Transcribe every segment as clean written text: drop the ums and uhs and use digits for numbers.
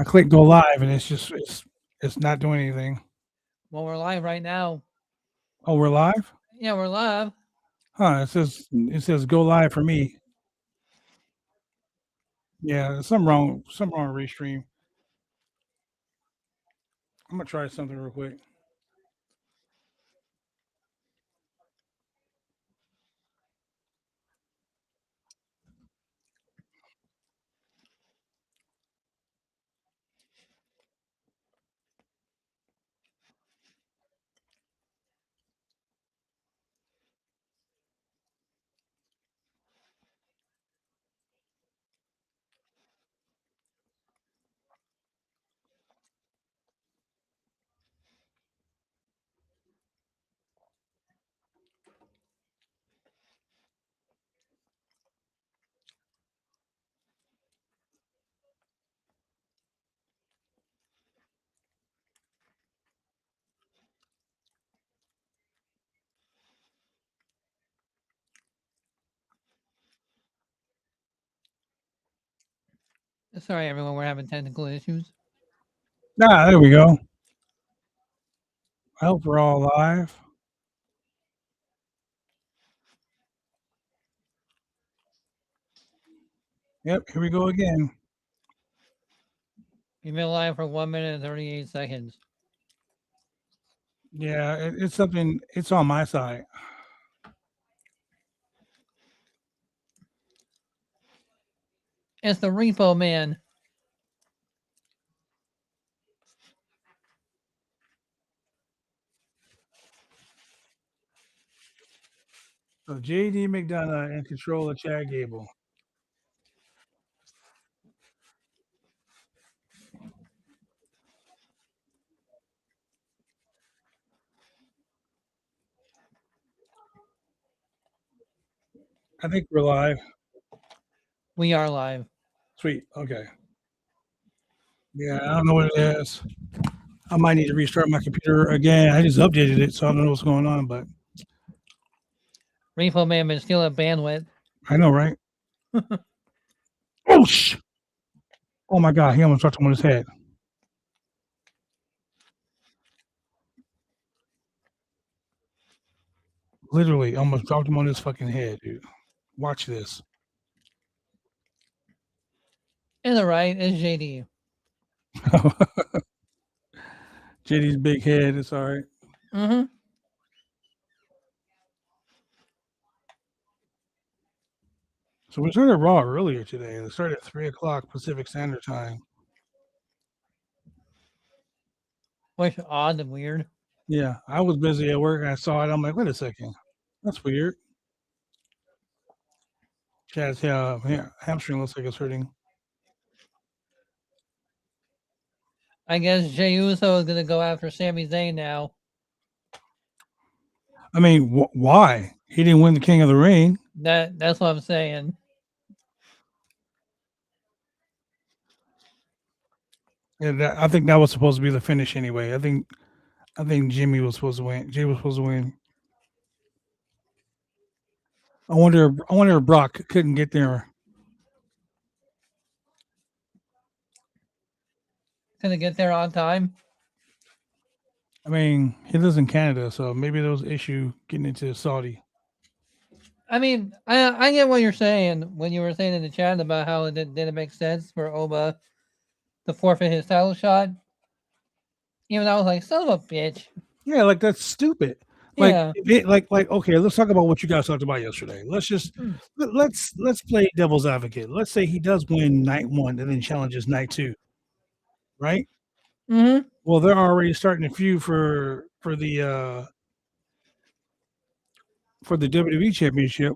I click go live and it's not doing anything. Well, we're live right now. Oh, we're live? Yeah, we're live. Huh, it says go live for me. Yeah, there's something wrong with Restream. I'm gonna try something real quick. Sorry, everyone. We're having technical issues. Ah, there we go. I hope we're all live. Yep, here we go again. We've been live for 1 minute and 38 seconds. Yeah, it's something. It's on my side. It's the Repo Man. So JD McDonough in control of Chad Gable. I think we're live. We are live. Sweet. Okay. Yeah, I don't know what it is. I might need to restart my computer again. I just updated it, so I don't know what's going on, but Repo Man been stealing bandwidth. I know, right? Oh, oh my God, he almost dropped him on his head. Literally, almost dropped him on his fucking head, dude. Watch this. It's alright. It's JD. JD's big head. It's all right. Mm-hmm. So we started Raw earlier today. It started at 3 o'clock Pacific Standard Time. Which odd and weird. Yeah, I was busy at work and I saw it. I'm like, wait a second. That's weird. Chad's hamstring looks like it's hurting. I guess Jey Uso is gonna go after Sami Zayn now. I mean, why? He didn't win the King of the Ring. That's what I'm saying. Yeah, I think that was supposed to be the finish anyway. I think Jimmy was supposed to win. Jay was supposed to win. I wonder if Brock couldn't get there. Gonna get there on time. I mean, he lives in Canada, so maybe there was an issue getting into Saudi. I mean, I get what you're saying when you were saying in the chat about how it didn't make sense for Oba to forfeit his title shot. Even though I was like, son of a bitch. Yeah, like that's stupid. Yeah. Like okay, let's talk about what you guys talked about yesterday. Let's play devil's advocate. Let's say he does win night 1 and then challenges night 2, right? Mm-hmm. Well, they're already starting a feud for the WWE Championship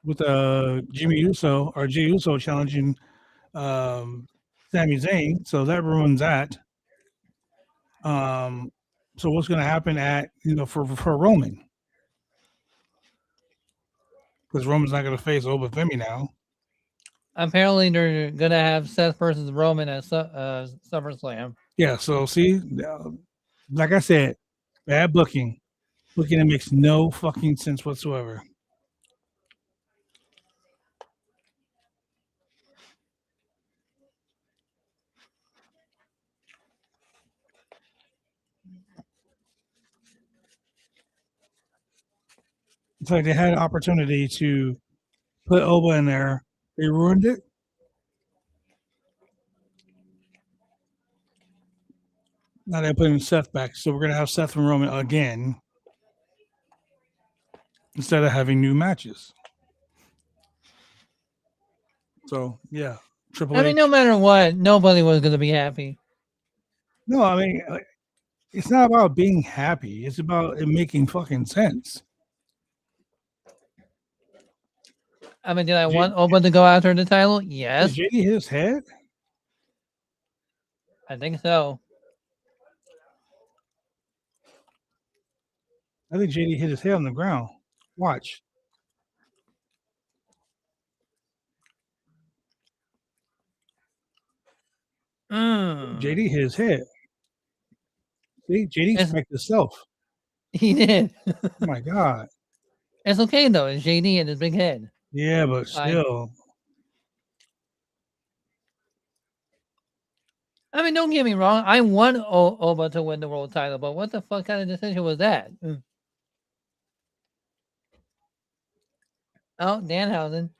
with Jimmy Uso or Jey Uso challenging Sami Zayn. So that ruins that. So what's going to happen at for Roman? Because Roman's not going to face Oba Femi now. Apparently, they're gonna have Seth versus Roman at SummerSlam. Yeah. So see, like I said, bad booking. Booking that makes no fucking sense whatsoever. It's like they had an opportunity to put Oba in there. They ruined it. Now they're putting Seth back. So we're going to have Seth and Roman again instead of having new matches. So, yeah. Triple I H. mean, no matter what, nobody was going to be happy. No, I mean, it's not about being happy. It's about it making fucking sense. I mean, did I want Oba to go after the title? Did Yes, JD hit his head? I think so. I think JD hit his head on the ground. Watch. JD hit his head. See, JD It's- smacked himself. He did. Oh my God. It's okay, though. It's JD and his big head. Yeah, but Fine. still. I mean, don't get me wrong. I want Oba to win the world title, but what the fuck kind of decision was that? Oh, Danhausen.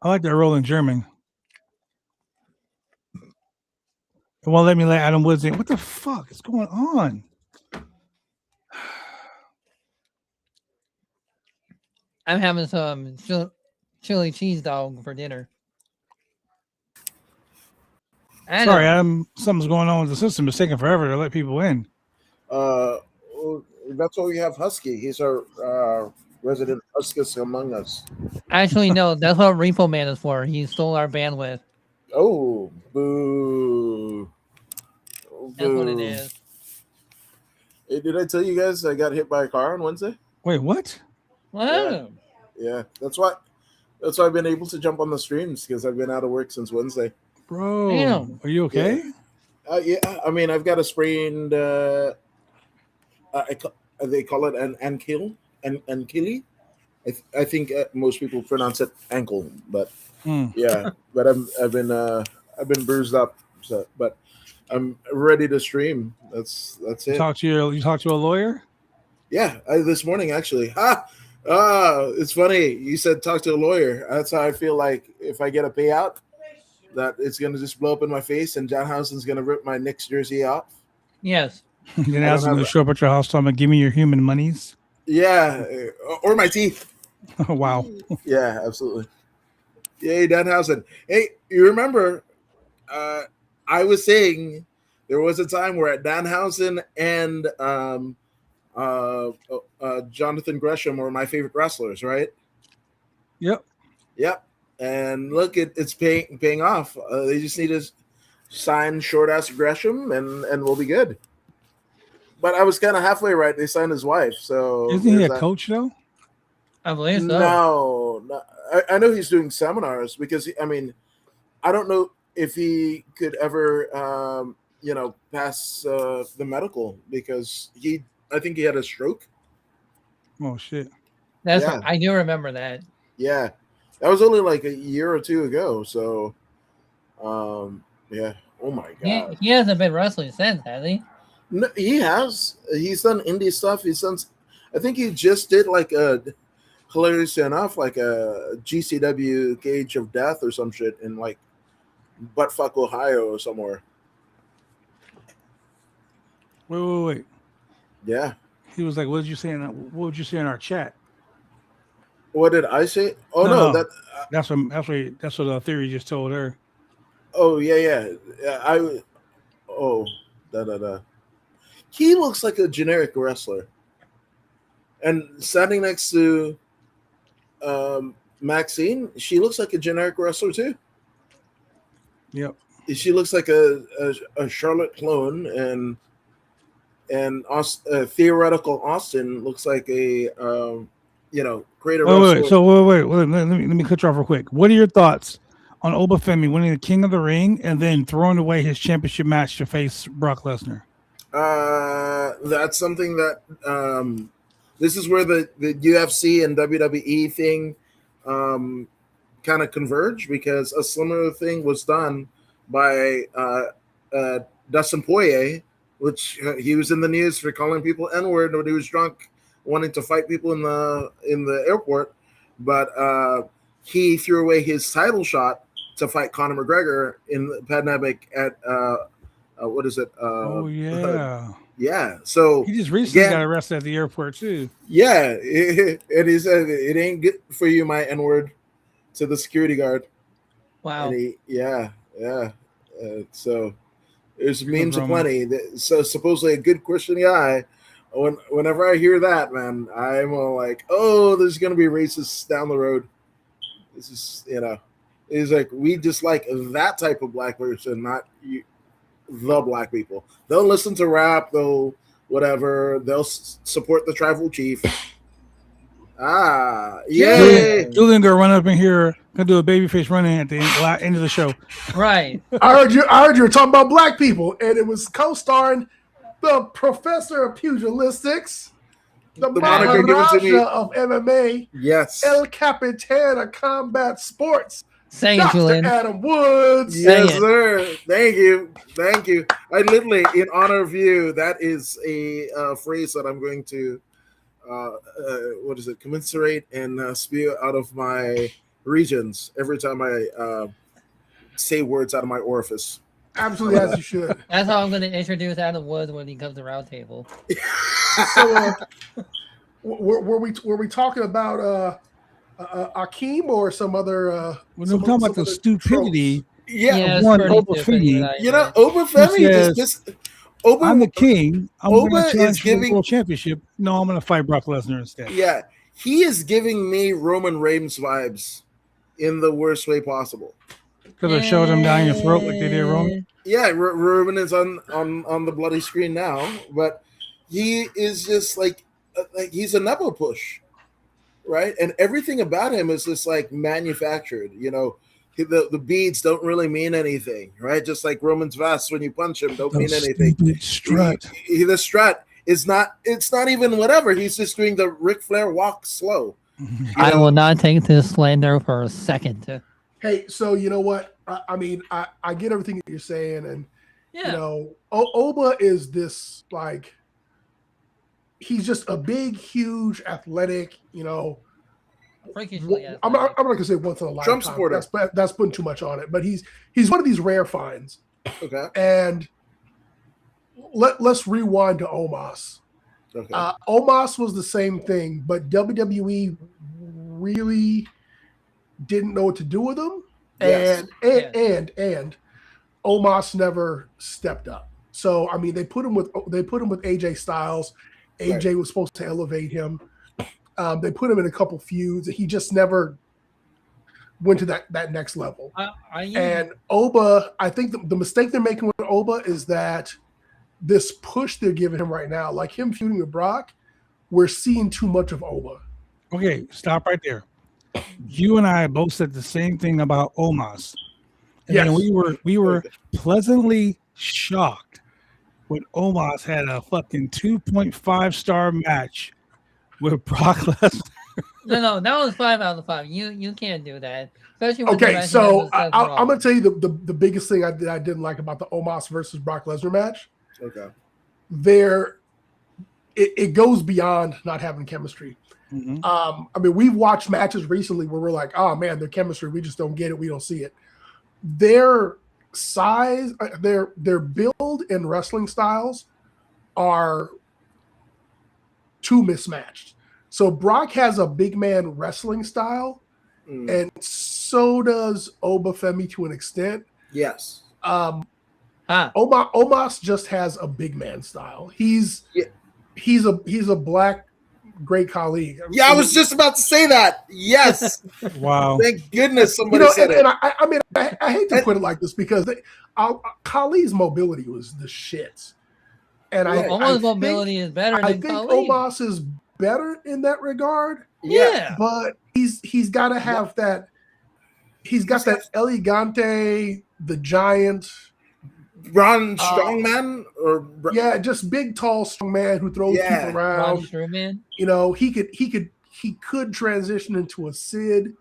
I like that rolling German. It won't let me let Adam Woods in. What the fuck is going on? I'm having some chili cheese dog for dinner. Sorry, Adam. Something's going on with the system. It's taking forever to let people in. That's why we have Husky. He's our resident Huskus among us. Actually, no. That's what Repo Man is for. He stole our bandwidth. Oh, boo. That's what it is. Hey, did I tell you guys I got hit by a car on Wednesday? Wait, what? What happened? Yeah, that's why I've been able to jump on the streams because I've been out of work since Wednesday. Bro, Damn. Are you okay? Yeah, I mean, I've got a sprained. They call it an ankle, ankili. I think most people pronounce it ankle, but yeah. But I've been bruised up, so but I'm ready to stream. That's it. You talked to a lawyer? Yeah, this morning actually. It's funny. You said talk to a lawyer. That's how I feel like if I get a payout, that it's gonna just blow up in my face, and John Housen's gonna rip my Knicks jersey off. Yes. Then I was going to show up at your house, talking about give me your human monies. Yeah, or my teeth. Oh, wow. Yeah, absolutely. Yay, Danhausen. Hey, you remember? I was saying there was a time where Danhausen and Jonathan Gresham were my favorite wrestlers, right? Yep. And look, it's paying off. They just need to sign short ass Gresham, and we'll be good. But I was kind of halfway right. They signed his wife, so isn't he a coach though? I believe so. No. I know he's doing seminars because I don't know if he could ever pass the medical because I think he had a stroke. Oh shit! That's what, I do remember that. Yeah, that was only like a year or two ago. So, yeah. Oh my god. He hasn't been wrestling since, has he? No, he has. He's done indie stuff. He's done. I think he just did like hilariously enough, like a GCW Cage of Death or some shit in like Buttfuck, Ohio or somewhere. Wait. Yeah. He was like, "What would you say in our chat?" What did I say? Oh no. That's what the theory just told her. Oh yeah. He looks like a generic wrestler. And standing next to Maxine, she looks like a generic wrestler too. Yep. She looks like a Charlotte clone, and theoretical Austin looks like a greater wrestler. Wait. Let me cut you off real quick. What are your thoughts on Obafemi winning the King of the Ring and then throwing away his championship match to face Brock Lesnar? That's something that this is where the UFC and WWE thing kind of converge, because a similar thing was done by Dustin Poirier, which he was in the news for calling people N-word when he was drunk, wanting to fight people in the airport, but he threw away his title shot to fight Conor McGregor in the pandemic at what is it? Oh yeah. Yeah. So He just recently again, got arrested at the airport too. yeah, and he said it ain't good for you, my N-word, to the security guard. Wow. And yeah. So there's Good memes Roman. aplenty. So supposedly a good Christian guy. Whenever I hear that, man, I'm all like, oh, there's gonna be racists down the road. This is, it's like we dislike that type of black person, not you, the black people. They'll listen to rap, they'll whatever, they'll support the tribal chief. Yay! Julian gonna run up in here, gonna do a babyface running at the end of the show. Right. I heard you were talking about black people, and it was co-starring the professor of pugilistics, the moniker given to me. Maharaja of MMA, Yes. El Capitan of Combat Sports, Say it, Dr. Julian. Adam Woods. Yes, Say it. sir. Thank you. I literally, in honor of you, that is a phrase that I'm going to, commensurate and spew out of my regions every time I say words out of my orifice. Absolutely, as you should. That's how I'm going to introduce Adam Woods when he comes to Roundtable. So, were we talking about Akeem or some other? When we're talking about the stupidity, Yeah, it's one pretty Obafemi, stupid, Obafemi says, Oba, I'm the king. I'm going Oba to challenge is for the giving- world championship. No, I'm going to fight Brock Lesnar instead. Yeah, he is giving me Roman Reigns vibes in the worst way possible. Because I showed him down your throat like they did Roman. Yeah, Roman is on the bloody screen now, but he is just like he's a nepo push, right? And everything about him is just like manufactured. The beads don't really mean anything, right? Just like Roman's vest, when you punch him, don't mean anything. Strut. The strut is not. It's not even whatever. He's just doing the Ric Flair walk slow. I will not take this slander for a second. Hey, so you know what? I mean, I get everything that you're saying, and Yeah. Oba is this like he's just a big, huge, athletic. Freakishly I'm not athletic. gonna say once in a lifetime. Trump supporter. That's putting too much on it. But he's one of these rare finds. Okay. And let's rewind to Omos. Okay. Omos was the same thing, but WWE really didn't know what to do with him, Yes. and Omos never stepped up. So I mean, they put him with AJ Styles. AJ was supposed to elevate him. They put him in a couple feuds. He just never went to that next level. And Oba, I think the mistake they're making with Oba is that this push they're giving him right now, like him feuding with Brock, we're seeing too much of Oba. Okay, stop right there. You and I both said the same thing about Omos. And Yes. then we were pleasantly shocked when Omos had a fucking 2.5 star match with Brock Lesnar. No, that was 5 out of 5. You can't do that. Especially when Okay, so I'm going to tell you the biggest thing I didn't like about the Omos versus Brock Lesnar match. Okay. It goes beyond not having chemistry. Mm-hmm. I mean, we've watched matches recently where we're like, oh man, their chemistry, we just don't get it, we don't see it. Their size, their build and wrestling styles are too mismatched. So Brock has a big man wrestling style, and so does Obafemi to an extent. Yes. Omos just has a big man style. He's a black great colleague. Yeah, I was just about to say that. Yes. Wow. Thank goodness somebody said it. And I mean, I hate to put it like this because Khali's mobility was the shit. And Omos' mobility is better than I think Khali. Omos is better in that regard. Yeah. But he's got to have that. He's got that elegante, the giant Braun Strongman or yeah, just big, tall, strong man who throws people Braun around. Strowman. You know, he could transition into a Sid.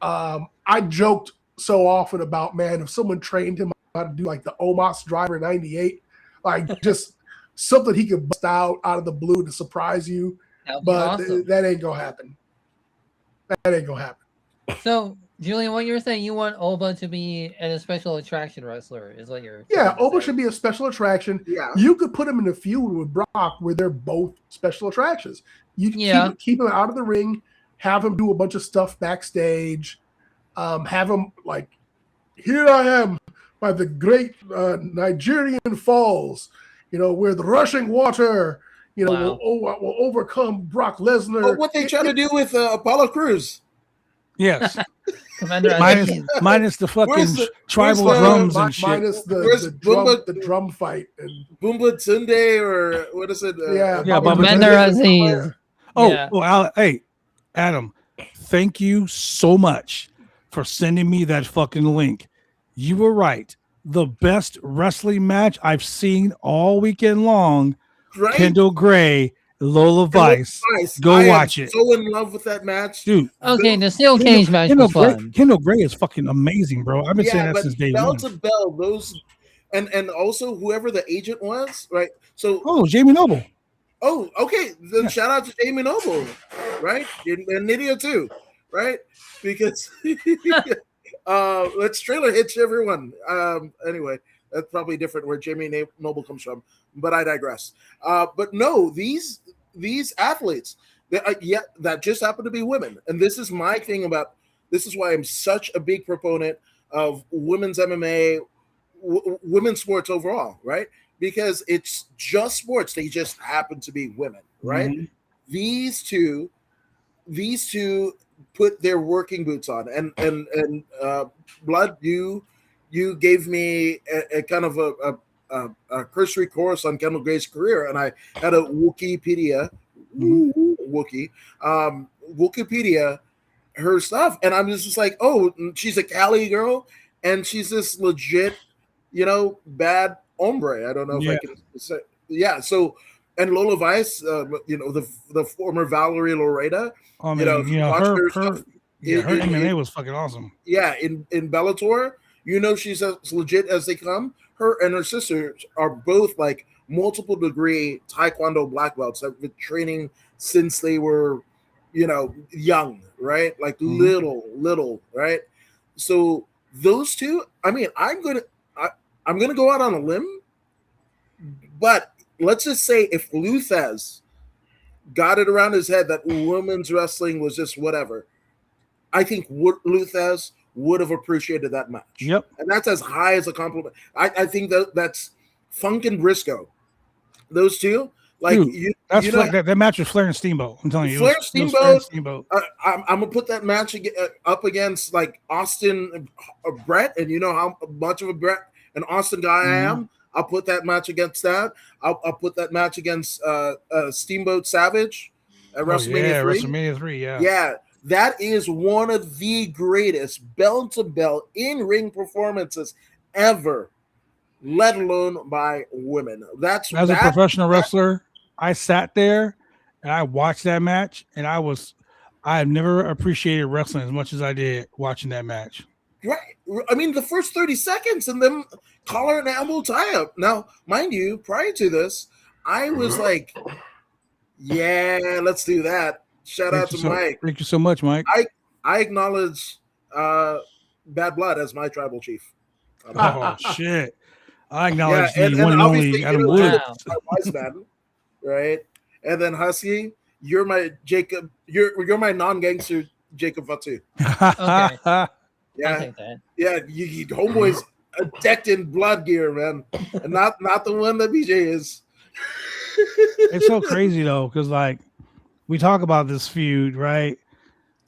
I joked so often about, man, if someone trained him how to do like the Omos driver 98, like just something he could bust out of the blue to surprise you. That would be But awesome. that ain't gonna happen. That ain't gonna happen. So, Julian, what you're saying, you want Oba to be a special attraction wrestler, is what you're Yeah, trying to Oba say. should be a special attraction. Yeah. You could put him in a feud with Brock where they're both special attractions. You can keep him out of the ring, have him do a bunch of stuff backstage, have him like, here I am by the great Nigerian falls, you know, where the rushing water, you know, will overcome Brock Lesnar. But what they try to do with Apollo Crews? Yes. minus the fucking tribal drums and shit. Minus the drum fight and Bumba Tunde or what is it? Commander Aziz. Hey, Adam, thank you so much for sending me that fucking link. You were right. The best wrestling match I've seen all weekend long. Right? Kendall Gray, Lola Vice. Go watch it. So in love with that match, dude. Okay, the steel cage match was fun. Kendall Gray is fucking amazing, bro. I've been saying that since day one. Bell to bell, those, and also whoever the agent was, right? So Jamie Noble. Oh, okay. Then shout out to Jamie Noble, right? And Nydia too, right? Because let's trailer hits everyone. Anyway, that's probably different where Jamie Noble comes from, but I digress. But no, these athletes that just happen to be women, and this is my thing about. This is why I'm such a big proponent of women's MMA, women's sports overall, right? Because it's just sports; they just happen to be women, right? Mm-hmm. These two put their working boots on, and Blood, you gave me a kind of a cursory course on Kendall Gray's career, and I had a Wikipedia, Wikipedia her stuff, and I'm just like, oh, she's a Cali girl, and she's this legit, bad hombre. I don't know if I can say, So, and Lola Vice, the former Valerie Loretta, her MMA was fucking awesome. Yeah, in Bellator, she's as legit as they come. Her and her sisters are both like multiple degree Taekwondo black belts that have been training since they were, young, right? Like little, right? So those two, I mean, I'm gonna go out on a limb, but let's just say if Luthez got it around his head that women's wrestling was just whatever, I think Luthez would have appreciated that match. Yep. And that's as high as a compliment. I think that's Funk and Briscoe. Those two, like, dude, that match with Flair and Steamboat. I'm telling you, Flair and Steamboat. I'm gonna put that match up against like Austin Brett, and you know how much of a Brett and Austin guy I am. I'll put that match against that. I'll put that match against Steamboat Savage at WrestleMania 3. WrestleMania 3, yeah. Yeah, that is one of the greatest bell-to-bell in-ring performances ever, let alone by women. As a professional wrestler, I sat there and I watched that match, and I have never appreciated wrestling as much as I did watching that match. Right. I mean, the first 30 seconds and then collar and elbow tie-up. Now, mind you, prior to this, I was like, yeah, let's do that. Shout out to Mike. Thank you so much, Mike. I acknowledge Bad Blood as my tribal chief. Oh, shit. I acknowledge the one and only Adam Wood. My wise man, right? And then Husky, you're my Jacob. You're my non-gangster Jacob Fatu. Okay. Yeah, you homeboys decked in blood gear, man, and not the one that BJ is. It's so crazy though, because like we talk about this feud, right?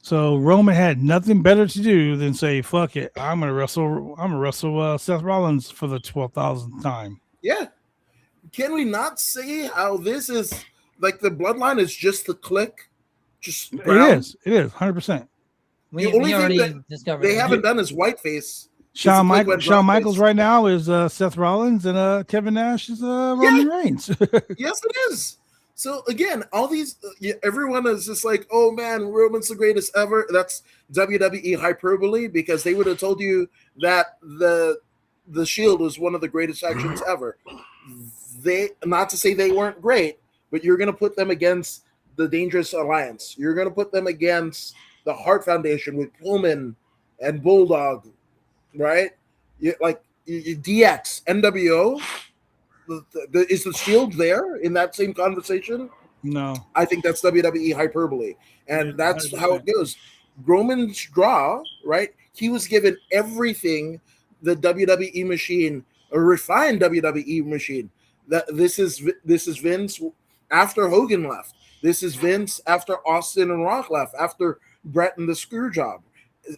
So Roman had nothing better to do than say, "Fuck it, I'm gonna wrestle Seth Rollins for the 12,000th time." Yeah, can we not see how this is like the bloodline is just the click? It is 100%. The only thing that they haven't done is whiteface Shawn, like when Shawn Brock Michaels is- right now is Seth Rollins, and Kevin Nash is Roman Reigns. Yes, it is. So again, all these, everyone is just like, oh man, Roman's the greatest ever. That's WWE hyperbole, because they would have told you that the Shield was one of the greatest actions ever. They, not to say they weren't great, but you're going to put them against the Dangerous Alliance. You're going to put them against the Hart Foundation with Pullman and Bulldog, right? DX, NWO. Is the Shield there in that same conversation? No, I think that's WWE hyperbole, and Yeah, that's 100%. how it goes. Roman's draw, right? He was given everything the WWE machine, a refined WWE machine. That this is Vince after Hogan left. This is Vince after Austin and Rock left. After Brett and the Screwjob.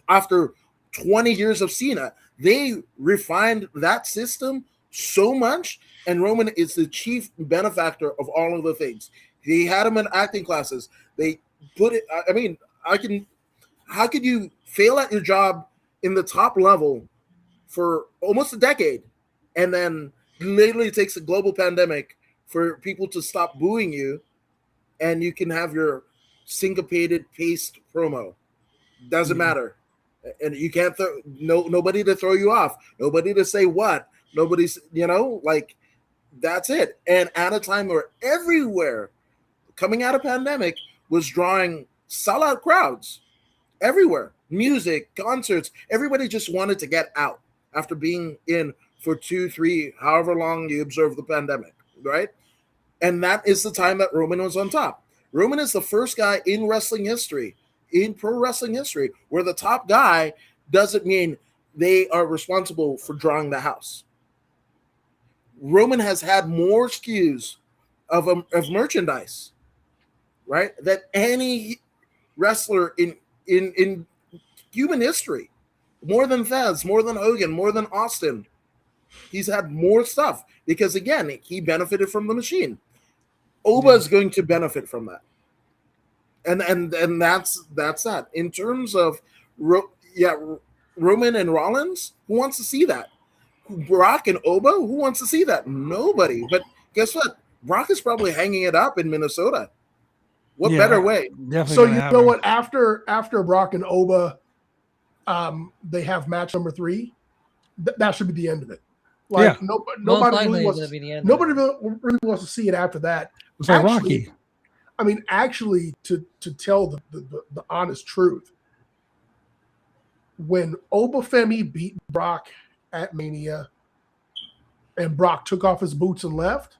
After 20 years of Cena, they refined that system so much, and Roman is the chief benefactor of all of the things. They had him in acting classes. They put it. I mean, how could you fail at your job in the top level for almost a decade, and then literally it takes a global pandemic for people to stop booing you, and you can have your syncopated paced promo. Doesn't matter, and you can't nobody to throw you off, nobody to say what, nobody's like that's it. And at a time where everywhere coming out of pandemic was drawing sellout crowds everywhere, music, concerts, everybody just wanted to get out after being in for 2, 3, however long you observe the pandemic, right? And that is the time that Roman was on top. Roman is the first guy in wrestling history, in pro wrestling history, where the top guy doesn't mean they are responsible for drawing the house. Roman has had more SKUs of merchandise, right, than any wrestler in human history. More than Fez, more than Hogan, more than Austin. He's had more stuff because, again, he benefited from the machine. Oba is going to benefit from that, and that's that. In terms of Roman and Rollins, who wants to see that? Brock and Oba, who wants to see that? Nobody. But guess what? Brock is probably hanging it up in Minnesota. What better way? So you know what? After Brock and Oba, they have match number 3. That should be the end of it. Like nobody really wants to see it after that. It's like Rocky. I mean, actually, to tell the honest truth, when Obafemi beat Brock at Mania and Brock took off his boots and left,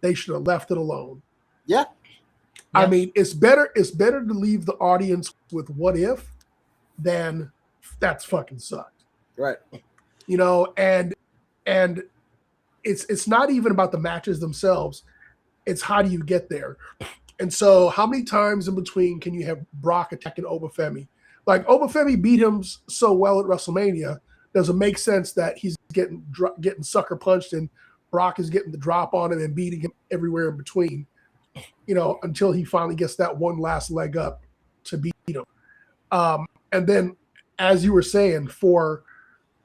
they should have left it alone. Yeah. I mean, it's better to leave the audience with what if than that's fucking sucked. Right. And it's not even about the matches themselves. It's how do you get there? And so how many times in between can you have Brock attacking Obafemi? Like Obafemi beat him so well at WrestleMania, does it make sense that he's getting sucker punched and Brock is getting the drop on him and beating him everywhere in between, until he finally gets that one last leg up to beat him. And then, as you were saying, for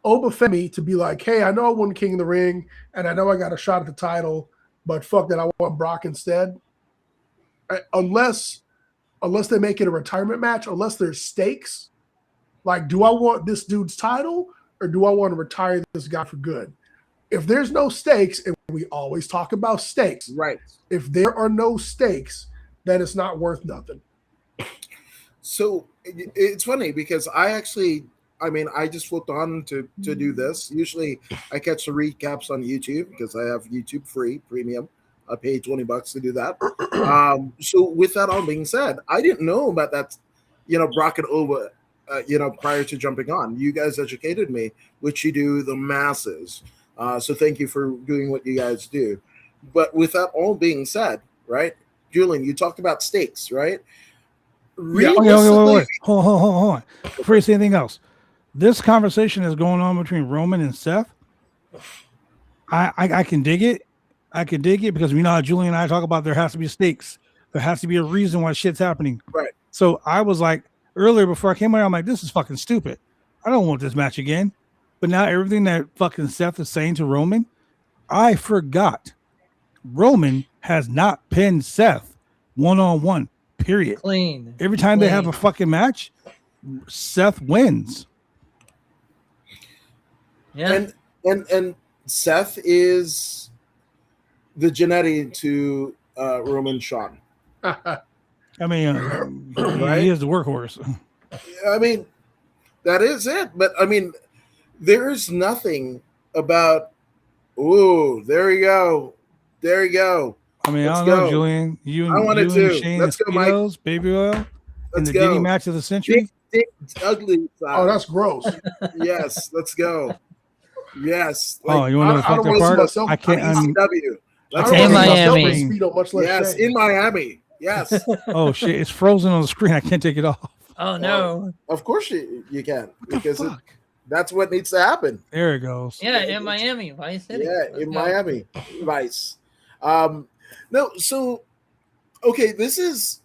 Obafemi to be like, hey, I know I won King of the Ring and I know I got a shot at the title, but fuck that, I want Brock instead. Unless they make it a retirement match, unless there's stakes, like, do I want this dude's title or do I want to retire this guy for good? If there's no stakes, and we always talk about stakes, right? If there are no stakes, then it's not worth nothing. So it's funny because I just flipped on to do this. Usually I catch the recaps on YouTube because I have YouTube free premium. I pay $20 to do that. So with that all being said, I didn't know about that, Brock and Oba, prior to jumping on. You guys educated me, which you do the masses. So thank you for doing what you guys do. But with that all being said, right, Julian, you talked about stakes, right? Yeah. Wait. Hold on. Before you say anything else, this conversation is going on between Roman and Seth. I can dig it. I can dig it because how Julian and I talk about there has to be stakes. There has to be a reason why shit's happening. Right. So I was like, earlier before I came here, I'm like, this is fucking stupid. I don't want this match again. But now everything that fucking Seth is saying to Roman, I forgot. Roman has not pinned Seth one-on-one, period. Clean. Every time they have a fucking match, Seth wins. Yeah. And Seth is the Genetti to Roman Sean. I mean, Right? he is the workhorse. I mean, that is it. But I mean, there's nothing about. Ooh, there you go. There you go. I mean, Let's I don't know, go. Julian. You I want it and too. Shane Let's go, Mike. Speedos, baby oil, in Let's the go. Diddy match of the century. Big, ugly. Oh, that's gross. Yes. Let's go. Yes. Oh, you want to know the I don't fucked wanna see part? myself I can't. on ECW. I Let's don't In want to go. see myself Miami. in Speedo, much less Yes, Shane. in Miami. Yes. Oh shit! It's frozen on the screen. I can't take it off. Oh no. Of course you can. What the Because fuck? that's what needs to happen. There it goes. Yeah, in Miami, Vice City. Yeah, Let's in go. Miami. Vice. No, so okay, this is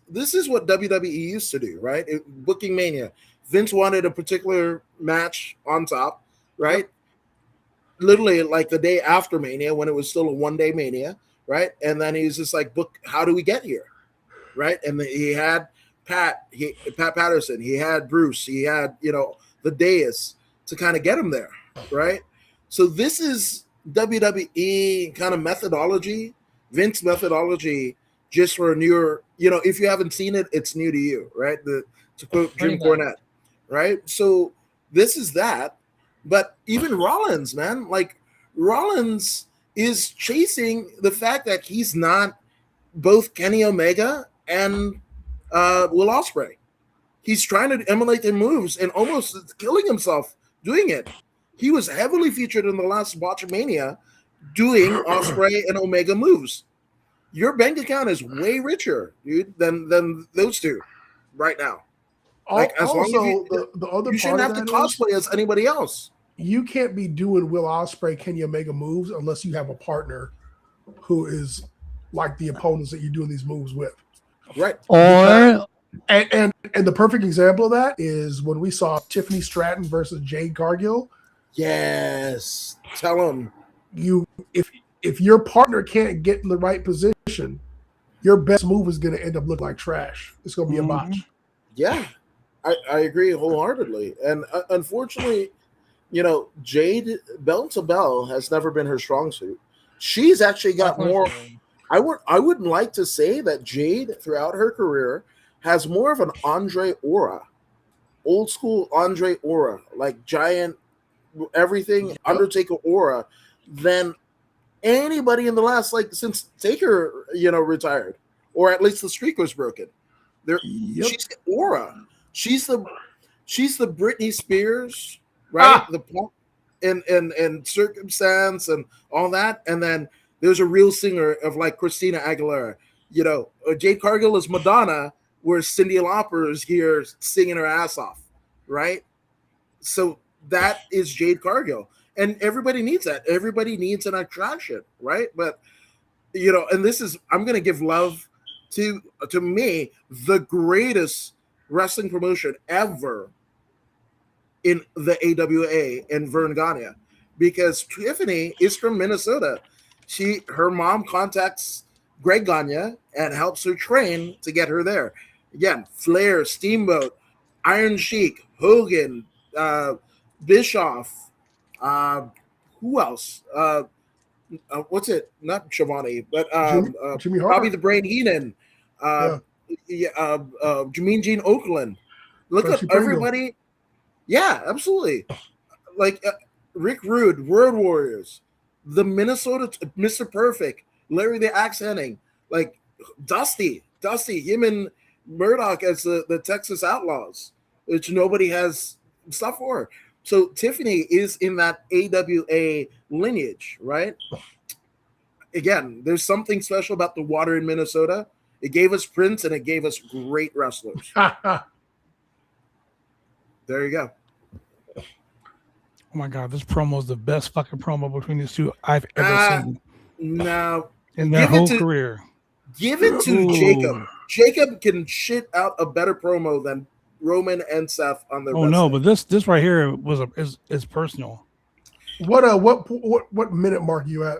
what WWE used to do, right? Booking Mania. Vince wanted a particular match on top, right? Literally like the day after Mania when it was still a one-day Mania, right? And then he's just like, book, how do we get here? Right? And he had Pat Patterson, he had Bruce, he had, the Deus to kind of get him there, right? So this is WWE kind of methodology, Vince methodology, just for a newer, if you haven't seen it, it's new to you, right? To quote Jim Cornette, right? So this is that. But even Rollins, man, like Rollins is chasing the fact that he's not both Kenny Omega and Will Ospreay. He's trying to emulate their moves and almost killing himself doing it. He was heavily featured in the last Botchamania doing Ospreay and Omega moves. Your bank account is way richer, dude, than those two right now. Like as long as the other you shouldn't part have of to that cosplay as anybody else. You can't be doing Will Ospreay, Kenny Omega moves unless you have a partner who is like the opponents that you're doing these moves with. Right. Or And the perfect example of that is when we saw Tiffany Stratton versus Jade Cargill. Yes. Tell him. If your partner can't get in the right position, your best move is going to end up looking like trash. It's going to be a botch. Yeah, I agree wholeheartedly. And unfortunately, Jade bell to bell has never been her strong suit. She's actually got more. I wouldn't like to say that Jade throughout her career has more of an Andre aura, old school Andre aura, like giant everything Undertaker aura, than anybody in the last, like, since Taker, retired, or at least the streak was broken. She's the aura. She's the Britney Spears, right? The pop and Circumstance and all that, and then there's a real singer of like Christina Aguilera. Jade Cargill is Madonna, where Cyndi Lauper is here singing her ass off, right? So that is Jade Cargill. And everybody needs that. Everybody needs an attraction, right? But, and this is, I'm going to give love to me, the greatest wrestling promotion ever in the AWA and Vern Gagne, because Tiffany is from Minnesota. Her mom contacts Greg Gagne and helps her train to get her there. Again, Flair, Steamboat, Iron Sheik, Hogan, Bischoff, who else? What's it? Not Shivani, but Jimmy Hart. Bobby the Brain Heenan, Jermaine Gene Oakland. Look at everybody. Yeah, absolutely. Like Rick Rude, Road Warriors, the Minnesota Mr. Perfect, Larry the Axe Hennig, like Dusty, him and Murdoch as the Texas Outlaws, which nobody has stuff for. So Tiffany is in that AWA lineage, right? Again, there's something special about the water in Minnesota. It gave us Prince and it gave us great wrestlers. There you go. Oh my god, this promo is the best fucking promo between these two I've ever seen. No, in their whole career. Give it to Jacob. Jacob can shit out a better promo than Roman and Seth on their. Oh no, but this right here is personal. What minute mark you at?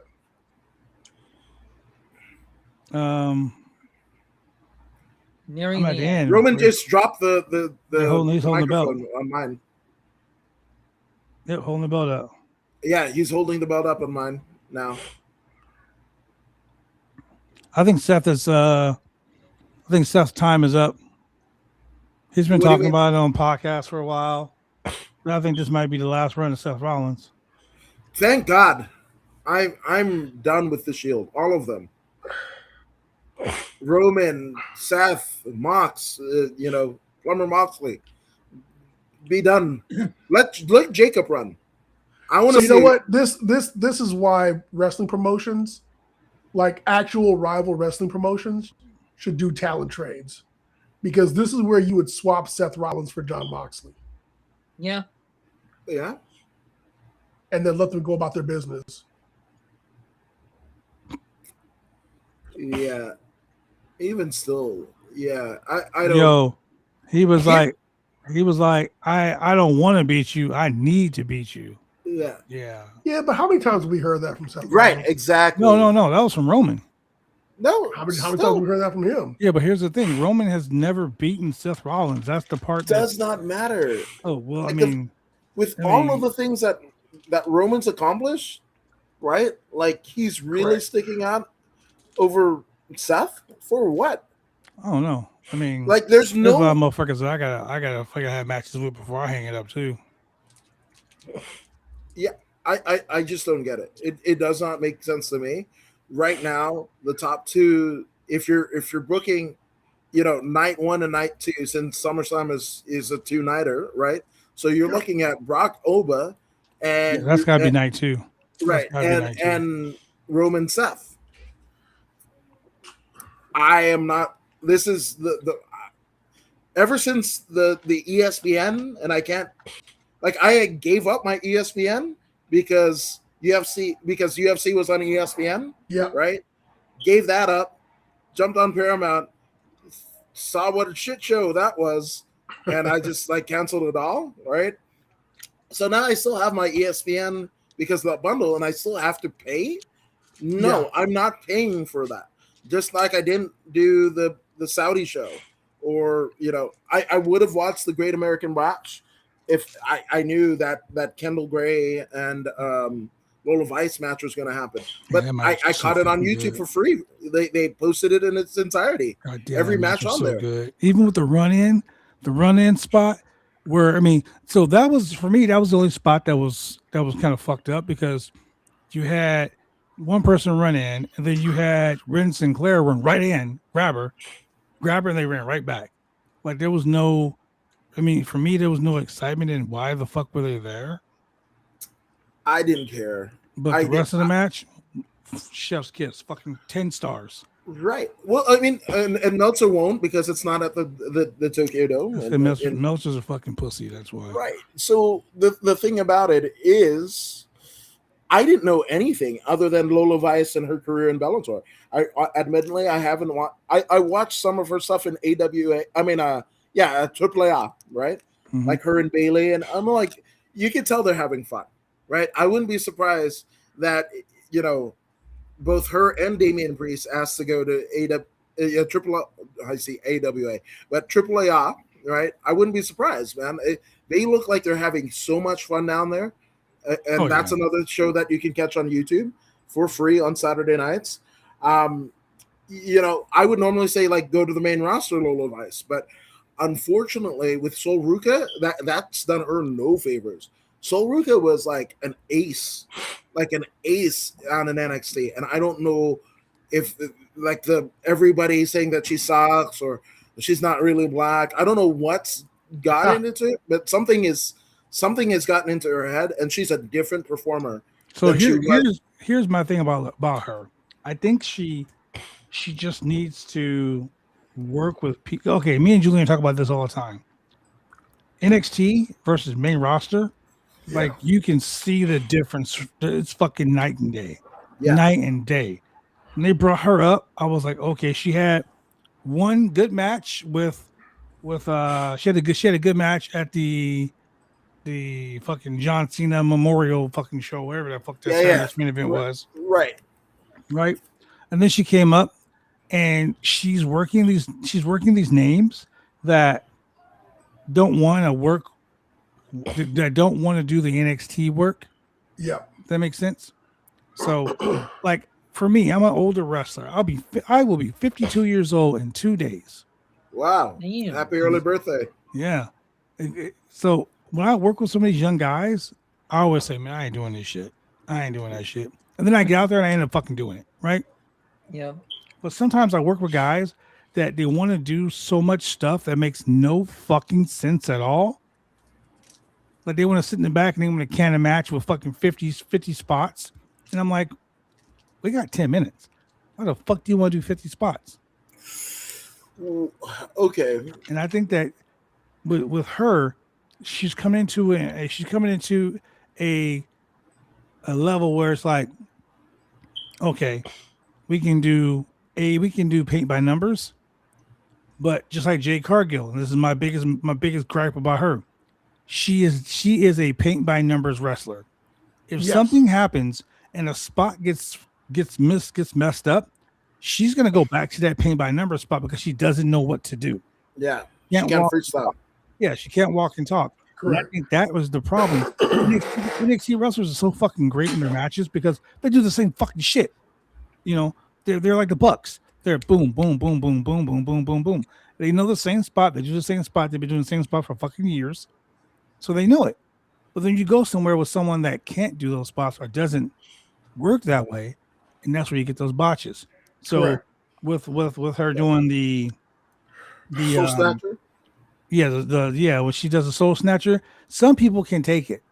Nearing I'm at the the end. end. Roman just dropped the He's holding the belt. microphone on mine. Yep, holding the belt up. Yeah, he's holding the belt up on mine now. I think Seth's time is up. He's been What do you talking mean? about it on podcasts for a while. But I think this might be the last run of Seth Rollins. Thank God. I'm done with the Shield, all of them. Roman, Seth, Mox, Plumber Moxley. Be done. Let Jacob run. I want So to you see. know what? This is why wrestling promotions, like actual rival wrestling promotions, should do talent trades, because this is where you would swap Seth Rollins for John Moxley, Yeah. Yeah. and then let them go about their business. Yeah. Even still, yeah. I don't. Yo, he was Yeah. like, I don't want to beat you. I need to beat you. Yeah. Yeah. Yeah, but how many times have we heard that from Seth Right. Rollins? Exactly. No. That was from Roman. No. How many still times have we heard that from him? Yeah, but here's the thing: Roman has never beaten Seth Rollins. That's the part that. does not matter. Oh well, I Like mean, With I all mean- of the things that Roman's accomplished, right? Like he's really Correct. sticking out over Seth for what? I don't know. I mean, Like there's there's a lot of no. motherfuckers that I gotta fucking have matches with before I hang it up too. I just don't get it. It does not make sense to me. Right now, the top two, if you're booking, night 1 and night 2, since SummerSlam is a 2-nighter, right? So you're Yep. looking at Brock Oba Yeah, and that's gotta be night 2. right, gotta be night 2. and Roman Seth. I am not. This is the ever since the ESPN, and I can't. Like I gave up my ESPN because UFC was on ESPN, Yeah, right? Gave that up, jumped on Paramount, saw what a shit show that was, and I just like canceled it all, right? So now I still have my ESPN because of that bundle, and I still have to pay. No, Yeah. I'm not paying for that. Just like I didn't do the Saudi show, or I would have watched the Great American Bash if I knew that Kendall Gray and Lola Vice match was going to happen. But that I match was so caught it on fucking YouTube good. for free. They posted it in its entirety. God damn, Every that match was on so there. good. Even with the run in spot where so that was for me. That was the only spot that was kind of fucked up because you had one person run in, and then you had Ren Sinclair run right in, grab her, and they ran right back. Like there was no. For me, there was no excitement in why the fuck were they there. I didn't care. But the rest of the match, chef's kiss, fucking 10 stars. Right. Well, and Meltzer won't because it's not at the Tokyo Dome. Meltzer's a fucking pussy. That's why. Right. So the thing about it is, I didn't know anything other than Lola Vice and her career in Bellator. Admittedly, I haven't watched. I watched some of her stuff in AWA. AAA, right? Mhm. Like her and Bailey, and I'm like, you can tell they're having fun, right? I wouldn't be surprised that both her and Damian Priest asked to go to AWA, but AAA, right? I wouldn't be surprised, man. They look like they're having so much fun down there. And that's another show that you can catch on YouTube for free on Saturday nights. I would normally say like go to the main roster, Lola Vice, but unfortunately with Sol Ruka, that's done her no favors. Sol Ruka was like an ace on an NXT, and I don't know if like everybody saying that she sucks or she's not really black. I don't know what's gotten into it, but something has gotten into her head, and she's a different performer. So here's my thing about her. I think she just needs to work with people. Okay, me and Julian talk about this all the time. NXT versus main roster, like you can see the difference. It's fucking night and day. Yeah. Night and day. And they brought her up. I was like, okay, she had one good match with she had a good match at the the fucking John Cena Memorial fucking show, whatever the fuck that Saturday's main event was. Right. Right. And then she came up and she's working these names that don't want to work, that don't want to do the NXT work. Yeah. That makes sense. So like for me, I'm an older wrestler. I will be 52 years old in 2 days. Wow. Damn. Happy early birthday. Yeah. So when I work with some of these young guys, I always say, man, I ain't doing this shit. I ain't doing that shit. And then I get out there and I end up fucking doing it. Right. Yeah. But sometimes I work with guys that they want to do so much stuff that makes no fucking sense at all. Like they want to sit in the back and they want to can a match with fucking 50 spots. And I'm like, we got 10 minutes. Why the fuck do you want to do 50 spots? Okay. And I think that with her, she's coming into a level where it's like, okay, we can do paint by numbers, but just like Jade Cargill, and this is my biggest gripe about her, she is a paint by numbers wrestler. If something happens and a spot gets messed up, she's gonna go back to that paint by numbers spot because she doesn't know what to do. Yeah. She can't freestyle. Yeah, she can't walk and talk. And I think that was the problem. NXT wrestlers are so fucking great in their matches because they do the same fucking shit. You know, they're like the Bucks. They're boom, boom, boom, boom, boom, boom, boom, boom, boom. They know the same spot. They do the same spot. They've been doing the same spot for fucking years. So they know it. But then you go somewhere with someone that can't do those spots or doesn't work that way, and that's where you get those botches. So with her doing the Soul Snatcher? When she does a Soul Snatcher, some people can take it.